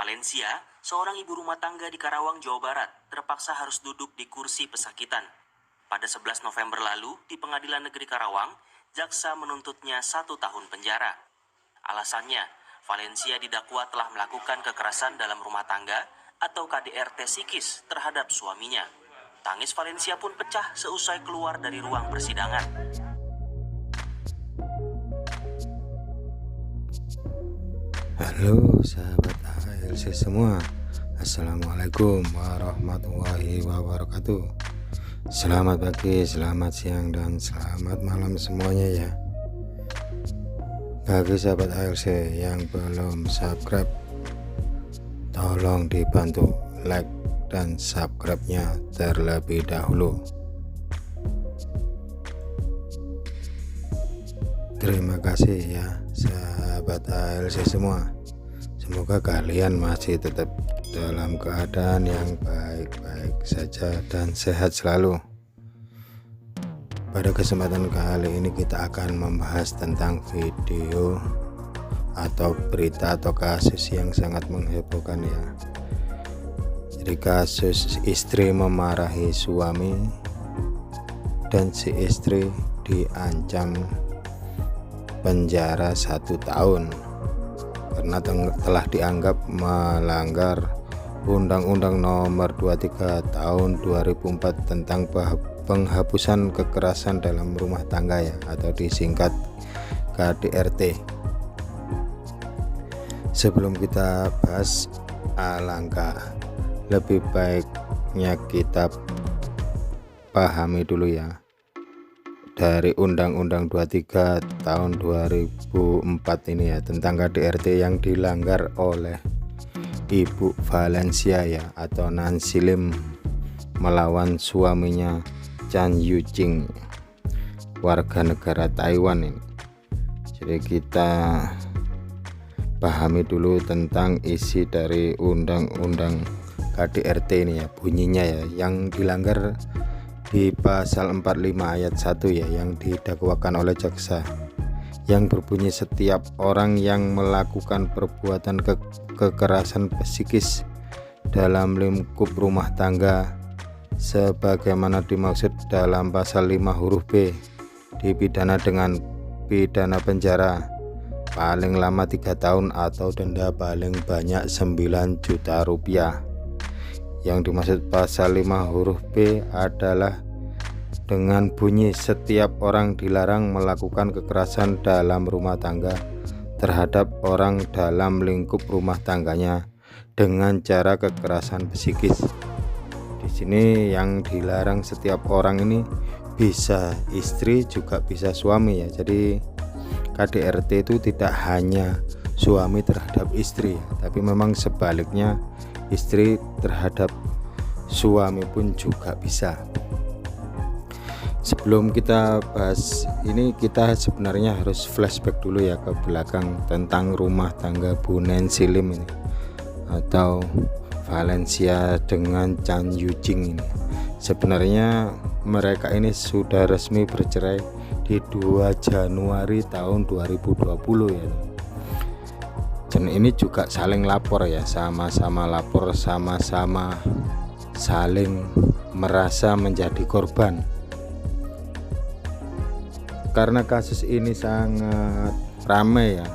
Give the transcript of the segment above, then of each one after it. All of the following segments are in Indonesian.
Valencia, seorang ibu rumah tangga di Karawang, Jawa Barat, terpaksa harus duduk di kursi pesakitan. Pada 11 November lalu, di Pengadilan Negeri Karawang, jaksa menuntutnya 1 tahun penjara. Alasannya, Valencia didakwa telah melakukan kekerasan dalam rumah tangga atau KDRT psikis terhadap suaminya. Tangis Valencia pun pecah seusai keluar dari ruang persidangan. Halo sahabat ALC semua, Assalamualaikum warahmatullahi wabarakatuh. Selamat pagi, selamat siang, dan selamat malam semuanya ya. Bagi sahabat ALC yang belum subscribe, tolong dibantu like dan subscribe-nya terlebih dahulu. Terima kasih ya sahabat ALC semua. Semoga kalian masih tetap dalam keadaan yang baik-baik saja dan sehat selalu. Pada kesempatan kali ini kita akan membahas tentang video atau berita atau kasus yang sangat menghebohkan ya. Jadi kasus istri memarahi suami dan si istri diancam penjara 1 tahun karena telah dianggap melanggar Undang-Undang Nomor 23 Tahun 2004 tentang penghapusan kekerasan dalam rumah tangga ya, atau disingkat KDRT. Sebelum kita bahas, alangkah lebih baiknya kita pahami dulu ya dari Undang-Undang 23 tahun 2004 ini ya, tentang KDRT yang dilanggar oleh Ibu Valencia ya, atau Nancy Lim melawan suaminya Chan Yuching, warga negara Taiwan ini. Jadi kita pahami dulu tentang isi dari Undang-Undang KDRT ini ya, bunyinya ya, yang dilanggar di pasal 45 ayat 1 ya, yang didakwakan oleh jaksa, yang berbunyi setiap orang yang melakukan perbuatan kekerasan psikis dalam lingkup rumah tangga sebagaimana dimaksud dalam pasal 5 huruf B dipidana dengan pidana penjara paling lama 3 tahun atau denda paling banyak 9 juta rupiah. Yang dimaksud pasal 5 huruf B adalah dengan bunyi setiap orang dilarang melakukan kekerasan dalam rumah tangga terhadap orang dalam lingkup rumah tangganya dengan cara kekerasan psikis. Di sini yang dilarang setiap orang ini bisa istri juga bisa suami ya. Jadi KDRT itu tidak hanya suami terhadap istri ya, tapi memang sebaliknya, istri terhadap suami pun juga bisa. Sebelum kita bahas ini, kita sebenarnya harus flashback dulu ya ke belakang tentang rumah tangga Bu Nancy Lim ini, atau Valencia dengan Chan Yuching ini. Sebenarnya mereka ini sudah resmi bercerai di 2 Januari tahun 2020 ya. Dan ini juga saling lapor ya, sama-sama lapor, sama-sama saling merasa menjadi korban. Karena kasus ini sangat ramai ya,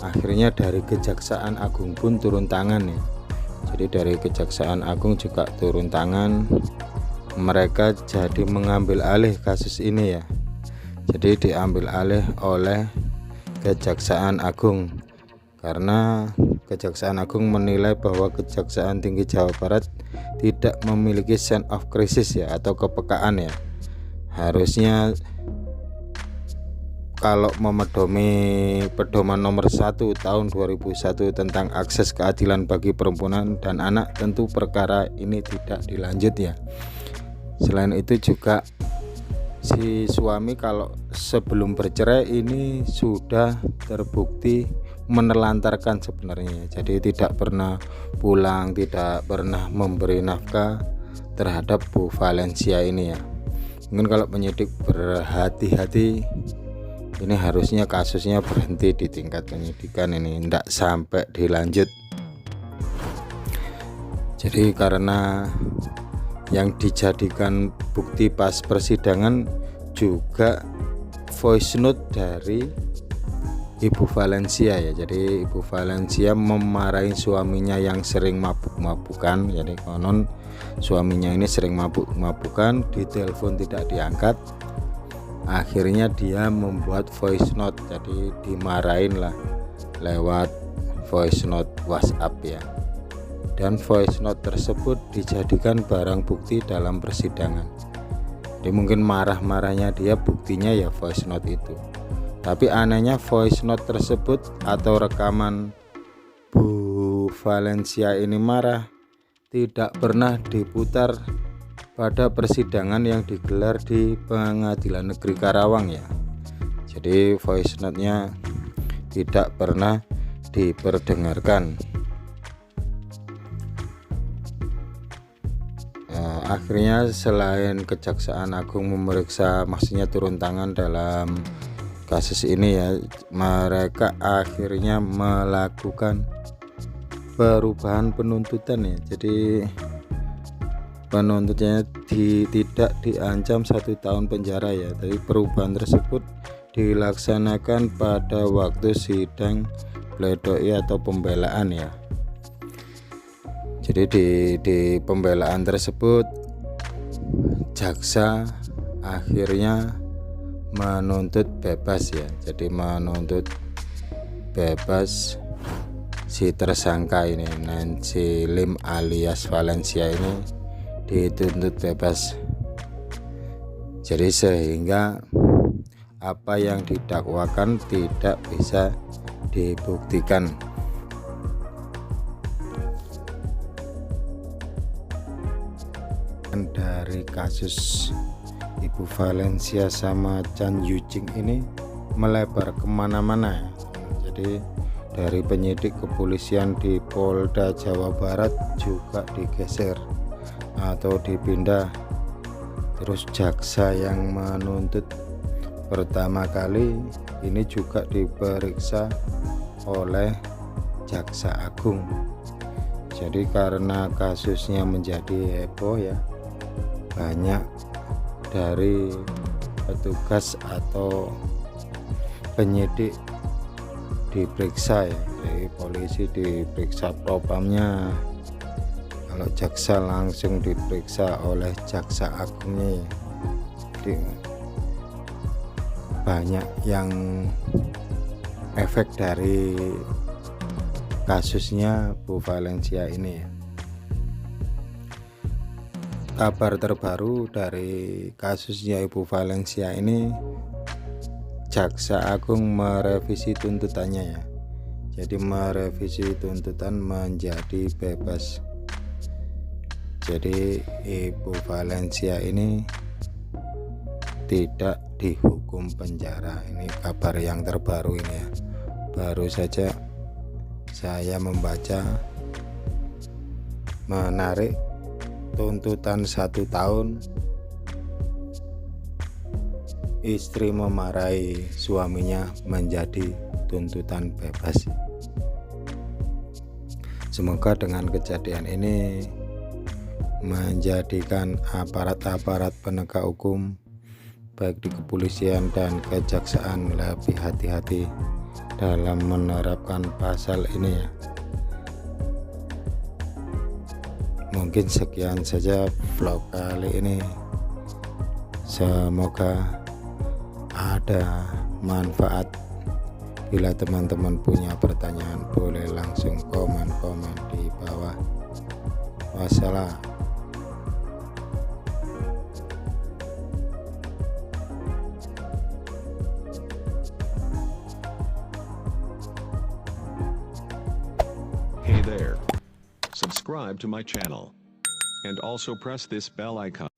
akhirnya dari Kejaksaan Agung pun turun tangan ya. Jadi dari Kejaksaan Agung juga turun tangan, mereka jadi mengambil alih kasus ini ya. Jadi diambil alih oleh Kejaksaan Agung, karena Kejaksaan Agung menilai bahwa Kejaksaan Tinggi Jawa Barat tidak memiliki sense of crisis ya, atau kepekaan ya. Harusnya kalau memedomi pedoman nomor 1 tahun 2001 tentang akses keadilan bagi perempuan dan anak, tentu perkara ini tidak dilanjut ya. Selain itu juga si suami kalau sebelum bercerai ini sudah terbukti menelantarkan sebenarnya, jadi tidak pernah pulang, tidak pernah memberi nafkah terhadap Bu Valencia ini ya. Mungkin kalau penyidik berhati-hati, ini harusnya kasusnya berhenti di tingkat penyidikan, ini tidak sampai dilanjut. Jadi karena yang dijadikan bukti pas persidangan juga voice note dari Ibu Valencia ya. Jadi Ibu Valencia memarahi suaminya yang sering mabuk-mabukan. Jadi konon suaminya ini sering mabuk-mabukan, ditelepon tidak diangkat. Akhirnya dia membuat voice note, jadi dimarahin lah lewat voice note WhatsApp ya. Dan voice note tersebut dijadikan barang bukti dalam persidangan. Jadi mungkin marah-marahnya dia, buktinya ya voice note itu. Tapi anehnya voice note tersebut atau rekaman Bu Valencia ini marah tidak pernah diputar pada persidangan yang digelar di Pengadilan Negeri Karawang ya. Jadi voice note-nya tidak pernah diperdengarkan. Akhirnya selain Kejaksaan Agung memeriksa, maksudnya turun tangan dalam kasus ini ya, mereka akhirnya melakukan perubahan penuntutan ya. Jadi penuntutnya tidak diancam 1 tahun penjara ya. Tapi perubahan tersebut dilaksanakan pada waktu sidang pledoi atau pembelaan ya. Jadi di pembelaan tersebut jaksa akhirnya menuntut bebas ya. Jadi menuntut bebas si tersangka ini, Nancy Lim alias Valencia ini dituntut bebas. Jadi sehingga apa yang didakwakan tidak bisa dibuktikan. Dari kasus Ibu Valencia sama Chan Yuching ini melebar kemana-mana ya. Jadi dari penyidik kepolisian di Polda Jawa Barat juga digeser atau dipindah. Terus jaksa yang menuntut pertama kali ini juga diperiksa oleh Jaksa Agung. Jadi karena kasusnya menjadi heboh ya, banyak dari petugas atau penyidik diperiksa ya. Jadi polisi diperiksa propamnya, kalau jaksa langsung diperiksa oleh Jaksa Agungnya ya. Jadi banyak yang efek dari kasusnya Bu Valencia ini ya. Kabar terbaru dari kasusnya Ibu Valencia ini, Jaksa Agung merevisi tuntutannya ya. Jadi merevisi tuntutan menjadi bebas. Jadi Ibu Valencia ini tidak dihukum penjara. Ini kabar yang terbaru ini ya. Baru saja saya membaca, menarik tuntutan 1 tahun, istri memarahi suaminya menjadi tuntutan bebas. Semoga dengan kejadian ini menjadikan aparat-aparat penegak hukum baik di kepolisian dan kejaksaan lebih hati-hati dalam menerapkan pasal ini ya. Mungkin sekian saja vlog kali ini. Semoga ada manfaat. Bila teman-teman punya pertanyaan, boleh langsung komen-komen di bawah. Wassalam. Hey there. Subscribe to my channel. And also press this bell icon.